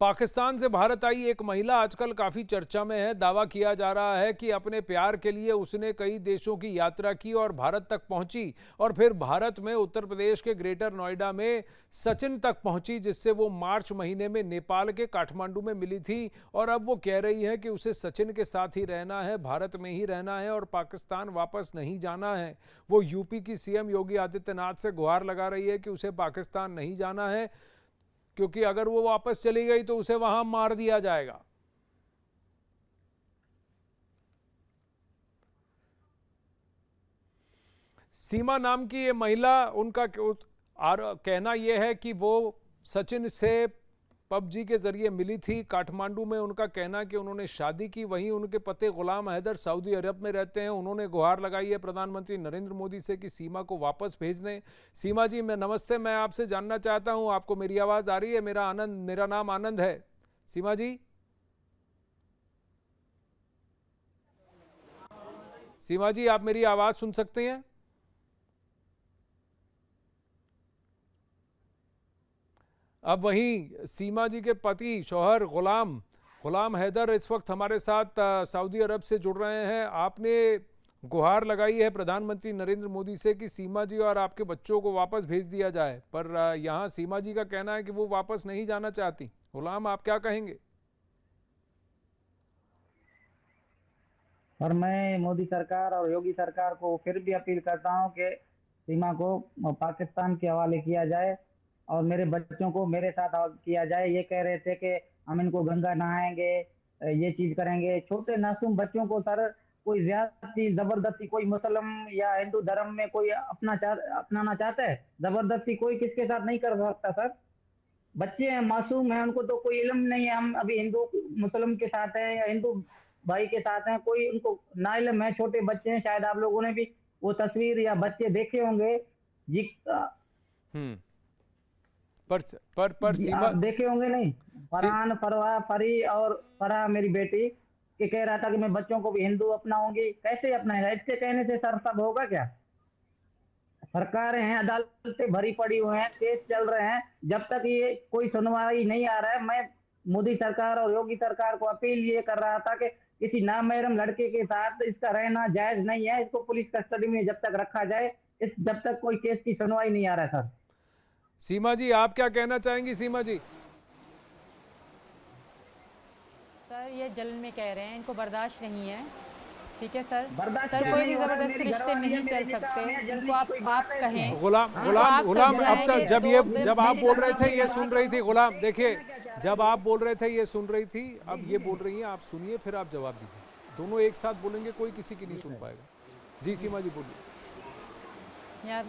पाकिस्तान से भारत आई एक महिला आजकल काफी चर्चा में है। दावा किया जा रहा है कि अपने प्यार के लिए उसने कई देशों की यात्रा की और भारत तक पहुंची और फिर भारत में उत्तर प्रदेश के ग्रेटर नोएडा में सचिन तक पहुंची, जिससे वो मार्च महीने में नेपाल के काठमांडू में मिली थी। और अब वो कह रही है कि उसे सचिन के साथ ही रहना है, भारत में ही रहना है और पाकिस्तान वापस नहीं जाना है। वो यूपी की सीएम योगी आदित्यनाथ से गुहार लगा रही है कि उसे पाकिस्तान नहीं जाना है, क्योंकि अगर वो वापस चली गई तो उसे वहां मार दिया जाएगा। सीमा नाम की ये महिला, उनका कहना यह है कि वो सचिन से पबजी के जरिए मिली थी काठमांडू में। उनका कहना है कि उन्होंने शादी की। वहीं उनके पति गुलाम हैदर सऊदी अरब में रहते हैं। उन्होंने गुहार लगाई है प्रधानमंत्री नरेंद्र मोदी से कि सीमा को वापस भेज दें। सीमा जी, मैं नमस्ते। मैं आपसे जानना चाहता हूं, आपको मेरी आवाज आ रही है? मेरा नाम आनंद है। सीमा जी, सीमा जी, आप मेरी आवाज सुन सकते हैं? अब वहीं सीमा जी के पति शौहर गुलाम हैदर इस वक्त हमारे साथ सऊदी अरब से जुड़ रहे हैं। आपने गुहार लगाई है प्रधानमंत्री नरेंद्र मोदी से कि सीमा जी और आपके बच्चों को वापस भेज दिया जाए, पर यहाँ सीमा जी का कहना है कि वो वापस नहीं जाना चाहती। गुलाम, आप क्या कहेंगे? और मैं मोदी सरकार और योगी सरकार को फिर भी अपील करता हूं कि सीमा को पाकिस्तान के हवाले किया जाए और मेरे बच्चों को मेरे साथ किया जाए। ये कह रहे थे कि हम इनको गंगा नहाएंगे, ये चीज करेंगे। छोटे मासूम बच्चों को सर कोई ज्यादती जबरदस्ती, कोई मुस्लिम या हिंदू धर्म में कोई अपनाना चाहता है, जबरदस्ती कोई किसके साथ नहीं कर सकता सर। बच्चे हैं, मासूम हैं, उनको तो कोई इल्म नहीं है हम अभी हिंदू मुस्लिम के साथ हैं या हिंदू भाई के साथ हैं, कोई उनको ना इल्म है। छोटे बच्चे हैं, शायद आप लोगों ने भी वो तस्वीर या बच्चे देखे होंगे जी। हम्म। पर जी सीमा आप देखे होंगे नहीं? सी, फरहान, फरवा, फरी और फरहा मेरी बेटी के कह रहा था कि मैं बच्चों को भी हिंदू अपनाऊंगी। कैसे अपनाएगा? इसके कहने से सर सब होगा क्या? सरकारें हैं, अदालतें भरी पड़ी हुई हैं, केस चल रहे हैं, जब तक ये कोई सुनवाई नहीं आ रहा है। मैं मोदी सरकार और योगी सरकार को अपील ये कर रहा था कि किसी नामहरम लड़के के साथ इसका रहना जायज नहीं है। इसको पुलिस कस्टडी में जब तक रखा जाए, इस जब तक कोई केस की सुनवाई नहीं आ रहा है सर। सीमा जी, आप क्या कहना चाहेंगी? सीमा जी, सर ये जलन में कह रहे हैं, इनको बर्दाश्त नहीं है। ठीक है सर। बर्दाश्त सर क्या कोई नहीं भी हो रहा है? जबरदस्ती मेरी रिश्ते घरवाली है, नहीं मेरे चल निकाह सकते। में है, जल्दी इनको की आप कोई बात है कहें। इसमें? गुलाम तो गुलाम आप गुलाम अब समझाएंगे तक जब तो जब आप बोल रहे थे ये सुन रही थी। गुलाम, मेरी देखिए, कहना क्या चाह रहे जब हैं? आप बोल रहे थे ये सुन रही थी, अब ये बोल रही हैं, आप सुनिए फिर आप जवाब दीजिए। दोनों एक साथ बोलेंगे, कोई किसी की नहीं सुन पाएगा। जी सीमा जी, बोलिए। यार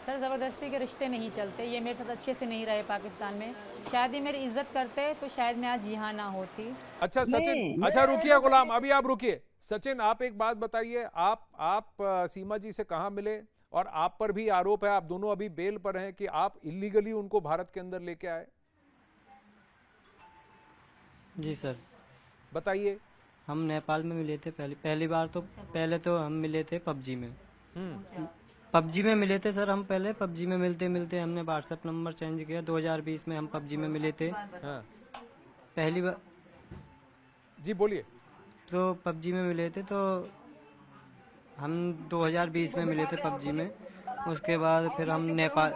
सर ज़बरदस्ती के रिश्ते नहीं चलते। ये मेरे साथ अच्छे से नहीं रहे पाकिस्तान में। शायद ये मेरी इज्जत करते तो शायद मैं आज यहाँ ना होती। अच्छा सचिन, नहीं, अच्छा मेरा रुकिए गुलाम, अभी आप रुकिए। सचिन, आप एक बात बताइए, आप सीमा जी से कहाँ मिले? और आप पर भी आरोप है, आप दोनों अभी बेल पर हैं, कि आप इलीगली उनको भारत के अंदर लेके आए। जी सर, बताइए। हम नेपाल में मिले थे पहली बार। तो पहले तो हम मिले थे पबजी में। पबजी में मिले थे सर। हम पहले पबजी में मिलते मिलते हमने व्हाट्सएप नंबर चेंज किया। 2020 में हम पबजी में मिले थे हाँ पहली बार। जी, बोलिए। तो पबजी में मिले थे, तो हम 2020 में मिले थे पबजी में। उसके बाद फिर हम नेपाल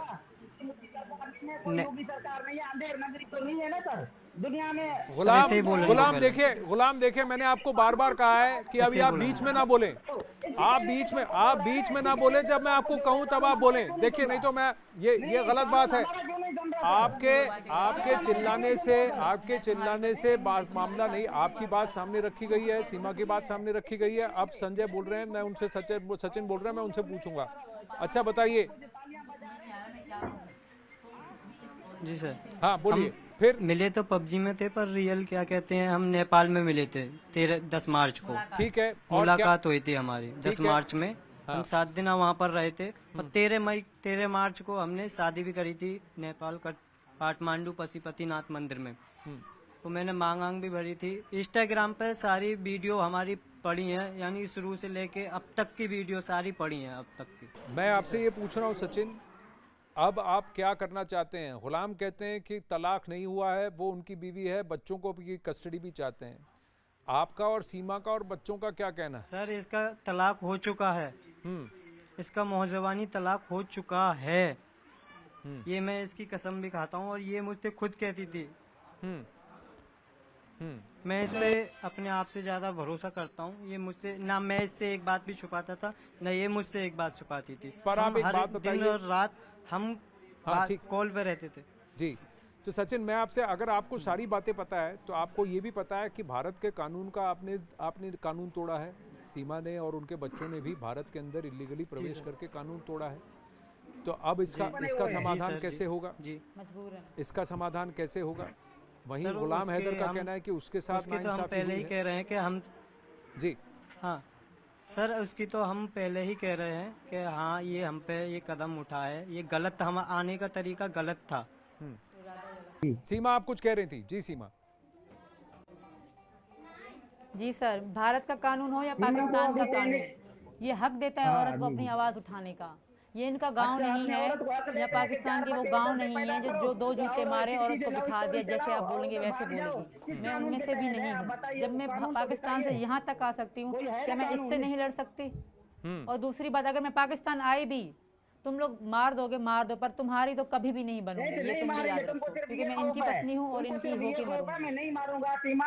योगी सरकार नहीं है, अंधेर नगरी तो नहीं है ना सर दुनिया में। सर ऐसे ही बोल रहे थे पहले। गुलाम देखिए, मैंने आपको बार बार कहा है कि अभी ऐसे ही आप बोल रहे बीच थे। में ना बोलें। आप बीच में ना बोलें। जब मैं आपको कहूं तब आप बोलें। देखिए, नहीं तो मैं ये गलत बात है। आपके चिल्लाने से मामला नहीं। आपकी बात सामने रखी गई है, सीमा की बात सामने रखी गई है। अब संजय बोल रहे हैं, मैं उनसे सचिन बोल रहे हैं, मैं उनसे पूछूंगा। अच्छा बताइए। जी सर। हाँ हम बोलिए फिर। मिले तो पबजी में थे, पर रियल क्या कहते हैं, हम नेपाल में मिले थे 10 मार्च को। ठीक है, और क्या? मुलाकात हुई थी हमारी 10 ठीक है। मार्च में। हाँ। हम 7 दिन वहाँ पर रहे थे और 13 मार्च को हमने शादी भी करी थी नेपाल का काठमांडू पशुपतिनाथ मंदिर में। तो मैंने मांग भी भरी थी। इंस्टाग्राम पे सारी वीडियो हमारी पड़ी हैं, यानी शुरू से लेके अब तक की वीडियो सारी पड़ी हैं अब तक की। मैं आपसे ये पूछ रहा हूँ सचिन, अब आप क्या करना चाहते हैं? गुलाम कहते हैं कि तलाक नहीं हुआ है, वो उनकी बीवी है, बच्चों को भी कस्टडी भी चाहते हैं। आपका और सीमा का और बच्चों का क्या कहना है? सर इसका तलाक हो चुका है, इसका मौजवानी तलाक हो चुका है, ये मैं इसकी कसम भी खाता हूँ और ये मुझसे खुद कहती थी। मैं इस पे अपने आप से ज्यादा भरोसा करता हूँ। ये मुझसे ना, मैं इससे एक बात भी छुपाता था ना ये मुझसे एक बात छुपाती थी। पर आप हम एक हर बात दिन बताइए। और रात हम हाँ, ठीक। कॉल पे रहते थे। जी, तो सचिन, मैं आपसे, अगर आपको सारी बातें पता है तो आपको ये भी पता है कि भारत के कानून का आपने कानून तोड़ा है। सीमा ने और उनके बच्चों ने भी भारत के अंदर इलीगली प्रवेश करके कानून तोड़ा है। तो अब इसका समाधान सर, कैसे होगा? जी मजबूर है। इसका समाधान कैसे होगा? वहीं सर, गुलाम हैदर का हम- कहना है कि उसके साथ उसकी तो हम नाइंसाफी पहले हुई ही है। कह रहे हैं कि हम, जी, हाँ सर, उसकी तो हम पहले ही कह रहे हैं कि हाँ ये हम पे ये कदम उठा है, ये गलत था, हम आने का तरीका गलत था। सीमा आप कुछ कह रही थी। जी सीमा। जी सर, भारत का कानून हो या सीमा को पाकिस्तान का अभी कानून, पहले ये हक देता है हाँ औरत को जी अपनी जी। आवाज उठाने का। ये इनका गांव अच्छा, नहीं अपने है, औरत को हक या देते हैं कि पाकिस्तान 4 की वो बच्चे गांव इज्जत से नहीं पैदा है करो जो दो जूते और मारे किसी औरत से को लव बिठा स्टोरी दिया, जैसे चलाओ आप और बोलेंगे उधर वैसे भाग जाओ। बोलेगी। किस मैं कानून उनमें के से भी तहत है? नहीं आप हूँ। बताइए, जब वो मैं कानून तो पाकिस्तान से बताइए। यहाँ तक आ सकती हूँ, कोई है क्या ना मैं कानून? इससे नहीं लड़ सकती? और दूसरी बात, अगर मैं पाकिस्तान आई भी, तुम लोग मार दोगे मार दो, पर तुम्हारी तो कभी भी नहीं नहीं तो बनूंगी, ये नहीं तुम भी मारेंगे, याद तुमको रखो, सिर्फ क्योंकि ये मैं खौफ इनकी है। पत्नी हूँ और तुमको इनकी सिर्फ होके ये खौफ है, मैं मरूंगी। नहीं मारूंगा। सीमा,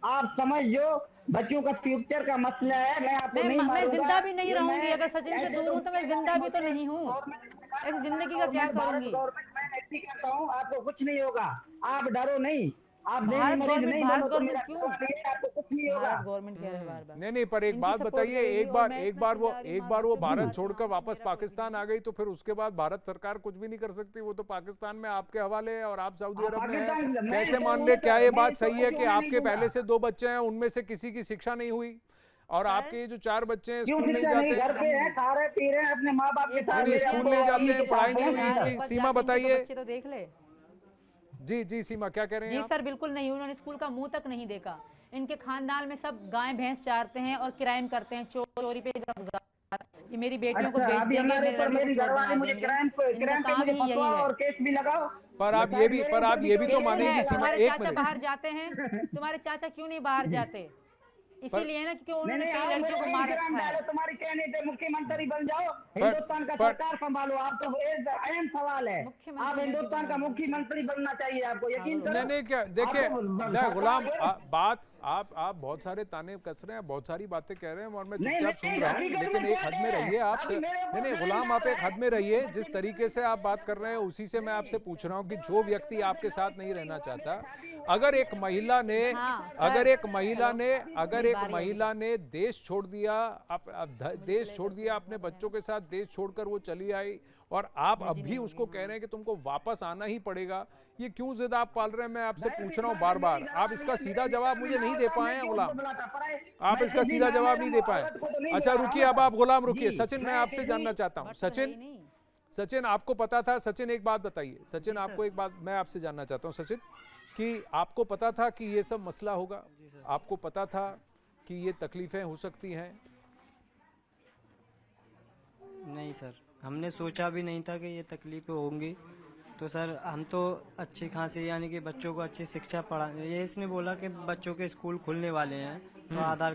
आप समझ जो बच्चों का फ्यूचर का मसला है, मैं आपको नहीं मैं मारूंगा। जिंदा भी नहीं ये मैं रहूंगी, अगर सचिन से ऐसे दूर तो हूं तो मैं जिंदा भी तो नहीं हूँ। ऐसी जिंदगी का क्या गवर्नमेंट, भारत करूंगी? गवर्नमेंट मैं ऐसी करता हूँ, आपको कुछ नहीं होगा। आप डरो नहीं, आप देवी मरीज नहीं भारत बनो तो मेरा गवर्नमेंट क्यों? घरवाली है, आपको कुछ नहीं होगा। भारत गवर्नमेंट कह रहे हैं बार बार, नहीं नहीं, पर एक इनकी बात सपोर्ट बताइए, करेगी एक और बार मैं एक इतना बार वो चिल्ला रही हूँ, एक माँ बार वो बच्चों की भारत बात छोड़कर मानो, वापस मेरा कोई भी पाकिस्तान नहीं। आ गई तो फिर उसके बाद भारत सरकार कुछ भी नहीं कर सकती। वो तो पाकिस्तान में आपके हवाले है और आप सऊदी अरब में पाकिस्तान हैं। मैं कैसे तो मान उन्हें ले, तो क्या ये मैं बात इसको सही है कुछ कि होने नहीं आपके दूंगा। पहले से 2 बच्चे हैं, उनमें से किसी की शिक्षा नहीं हुई और आपके ये जो 4 बच्चे हैं क्यों स्कूल नहीं शिक्षा नहीं? जाते? घर पे है, खा रहे पी रहे हैं अपने माँ बाप के एक साथ। नहीं नहीं, मेरे स्कूल आपको नहीं जाते अम्मी हैं, के पढ़ाई साथ नहीं हैं, हुई नहीं घर इनकी। ऊपर सीमा जाके इनके तो बताइए। बच्चे तो देख ले। जी सीमा, क्या कह रहे हैं जी आप? सर, बिल्कुल नहीं, उन्होंने स्कूल का मुंह तक नहीं देखा। इनके खानदान में सब गाय भैंस चारते हैं और क्राइम करते हैं, चोरी पे गबजार। ये मेरी बेटियों को अच्छा, बेच अभी देंगे, हमारे मेरे ऊपर लड़कों को मेरी चोर घरवाली बना मुझे देंगे। इनका क्राइम पे काम मुझे ही यही फंसवाओ है। और केस भी लगाओ। पर आप शायद ये मेरे ऊपर भी तो बिल्कुल मानेंगी है, सीमा, तुम्हारे एक चाचा मिनट। बाहर जाते हैं, तुम्हारे चाचा क्यों नहीं बाहर जाते? इसीलिए ना, क्योंकि नहीं उन्होंने नहीं, कई आओ लड़कियों मेरे को भी मार इंतजाम रखा है। डालो, तुम्हारी कहने पे मुख्यमंत्री बन जाओ, पर हिंदुस्तान का पर सरकार संभालो। आप तो एक अहम सवाल है, मुख्यमंत्री आप मैं भी हिंदुस्तान का बनूंगी। मुख्यमंत्री बनना चाहिए आपको, यकीन पागल हो करो। नहीं नहीं, क्या देखिए, आपको नहीं गुलाम, सरकार बात आप बहुत सारे ताने कस रहे हैं, बहुत सारी बातें कह रहे हैं और मैं नहीं चुपचाप सुन नहीं, रहा हूँ, हकीकत लेकिन में एक क्या हद कह में रहे रहिए हैं? आप। अभी मेरे नहीं ऊपर नहीं क्राइम गुलाम, डाल आप एक रहे हद हैं। में रहिए। बच्चे जिस की तरीके से आप बात कर रहे हैं उसी से मैं आपसे पूछ रहा हूँ कि जो व्यक्ति आपके साथ नहीं रहना चाहता, अगर एक महिला ने हाँ, अगर सर, एक महिला ने अगर मेरी एक बारी महिला ने देश छोड़ दिया, देश छोड़ दिया, अपने बच्चों के साथ देश छोड़कर वो चली आई और आप अब भी उसको कह रहे हैं कि तुमको वापस आना ही पड़ेगा, ये क्यों जिद आप पाल रहे हैं? मैं आपसे पूछ रहा हूँ बार बार, आप इसका सीधा जवाब मुझे नहीं दे पाए हैं गुलाम, आप इसका सीधा जवाब नहीं दे पाए। अच्छा रुकिए, अब आप गुलाम रुकिए। सचिन, मैं आपसे जानना चाहता हूँ। बट तो है ही सचिन, नहीं। सचिन आपको पता था? सचिन एक बात बताइए, सचिन आपको एक बात मैं आपसे जानना चाहता हूँ सचिन, कि आपको पता था कि ये सब मसला होगा? आपको पता था कि ये तकलीफें हो सकती हैं? नहीं सर, हमने सोचा भी नहीं था कि ये तकलीफें होंगी। तो सर हम तो अच्छी खासी यानी कि बच्चों को अच्छी शिक्षा पढ़ा, ये इसने बोला कि बच्चों के स्कूल खुलने वाले हैं तो आधार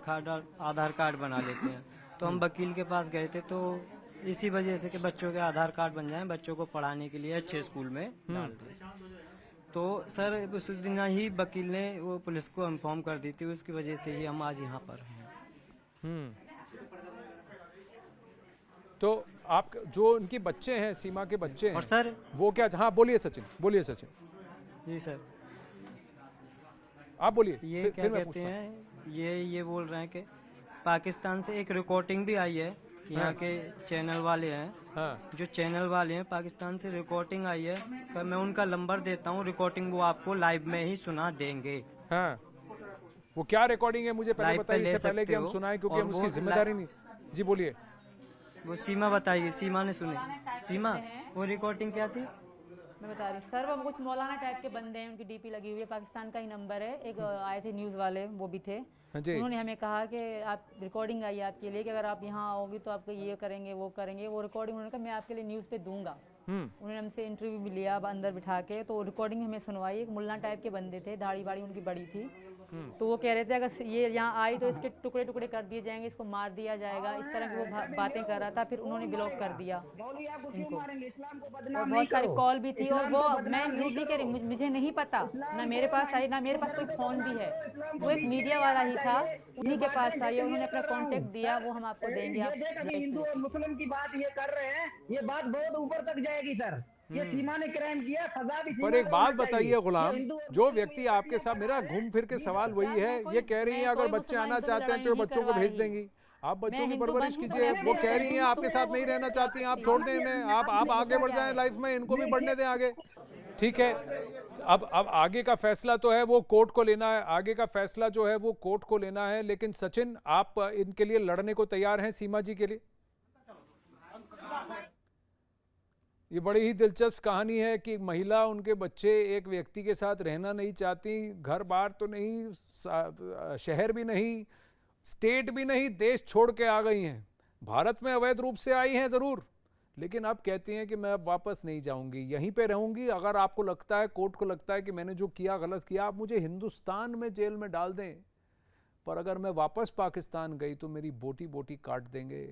कार्ड बना लेते हैं। तो हम वकील के पास गए थे, तो इसी वजह से कि बच्चों के आधार कार्ड बन जाएं, बच्चों को पढ़ाने के लिए अच्छे स्कूल में डाल दें। तो सर उस दिन ही वकील ने वो पुलिस को इन्फॉर्म कर दी थी, उसकी वजह से ही हम आज यहाँ पर हैं। तो आप जो इनके बच्चे हैं, सीमा के बच्चे हैं, और सर वो क्या? हाँ बोलिए सचिन, बोलिए सचिन, जी सर, आप बोलिए। ये क्या मैं कहते पूछता हूँ। हैं, ये बोल रहे हैं कि पाकिस्तान से एक रिकॉर्डिंग भी आई है, यहाँ के चैनल वाले हैं, हाँ जो चैनल वाले हैं पाकिस्तान से रिकॉर्डिंग आई है, पर मैं उनका नंबर देता हूँ, रिकॉर्डिंग वो आपको लाइव में ही सुना देंगे। हाँ, वो क्या रिकॉर्डिंग है मुझे पहले लाइव पे बताइए, ले इससे पहले कि सकते हम हो, सुनाएं, क्योंकि और हम उसकी वो जिम्मेदारी नहीं। जी बोलिए। वो सीमा बताइए, सीमा ने सुनी। सीमा, वो रिकॉर्डिंग क्या थी? मैं बता रही हूँ सर, वो कुछ मौलाना टाइप के बंदे हैं, उनकी डीपी लगी हुई है, पाकिस्तान का ही नंबर है। एक आए थे न्यूज़ वाले, वो भी थे, हाँ जी। उन्होंने हमें कहा कि आप रिकॉर्डिंग आई है आपके लिए, कि अगर आप यहाँ आओगी तो आपको ये करेंगे वो करेंगे। वो रिकॉर्डिंग उन्होंने कहा मैं आपके लिए न्यूज़ पे दूंगा। उन्होंने हमसे इंटरव्यू भी लिया अब अंदर बिठा के, तो रिकॉर्डिंग हमें सुनवाई। एक मुल्ला टाइप के बंदे थे, दाढ़ी बाड़ी उनकी बड़ी थी, तो वो कह रहे थे अगर ये यहाँ आई तो इसके टुकड़े टुकड़े कर दिए जाएंगे, इसको मार दिया जाएगा, इस तरह की वो बातें कर रहा था। फिर उन्होंने ब्लॉक कर दिया इनको, और बहुत सारी कॉल भी थी। और वो मैं झूठ नहीं कह रही, मुझे नहीं पता, ना मेरे पास आई, ना मेरे पास कोई फ़ोन भी है। वो एक मीडिया वाला ही था, उन्हीं के पास आई, उन्होंने अपना कॉन्टेक्ट दिया, वो हम आपको देंगे। आप हिंदू और मुस्लिम की बात ये कर रहे हैं, ये बात बहुत ऊपर तक जाएगी सर। ये सीमा ने क्राइम किया, सजा भी पर एक बात बताइए गुलाम, जो व्यक्ति आपके साथ, मेरा घूम फिर के सवाल वही है, ये कह रही हैं अगर बच्चे आना चाहते हैं तो ये बच्चों को भेज देंगी, आप बच्चों की परवरिश कीजिए। वो कह रही हैं आपके साथ नहीं रहना चाहती हैं, आप छोड़ दें इन्हें, आप आगे बढ़ जाएं लाइफ में, इनको भी बढ़ने दें आगे। ठीक है, अब आगे का फैसला तो है वो कोर्ट को लेना है, आगे का फैसला जो है वो कोर्ट को लेना है। लेकिन सचिन, आप इनके लिए लड़ने को तैयार हैं, सीमा जी के लिए? ये बड़ी ही दिलचस्प कहानी है कि महिला, उनके बच्चे एक व्यक्ति के साथ रहना नहीं चाहती, घर बार तो नहीं, शहर भी नहीं, स्टेट भी नहीं, देश छोड़ के आ गई हैं। भारत में अवैध रूप से आई हैं ज़रूर, लेकिन अब कहती हैं कि मैं अब वापस नहीं जाऊंगी, यहीं पे रहूंगी। अगर आपको लगता है, कोर्ट को लगता है कि मैंने जो किया गलत किया, आप मुझे हिंदुस्तान में जेल में डाल दें, पर अगर मैं वापस पाकिस्तान गई तो मेरी बोटी बोटी काट देंगे।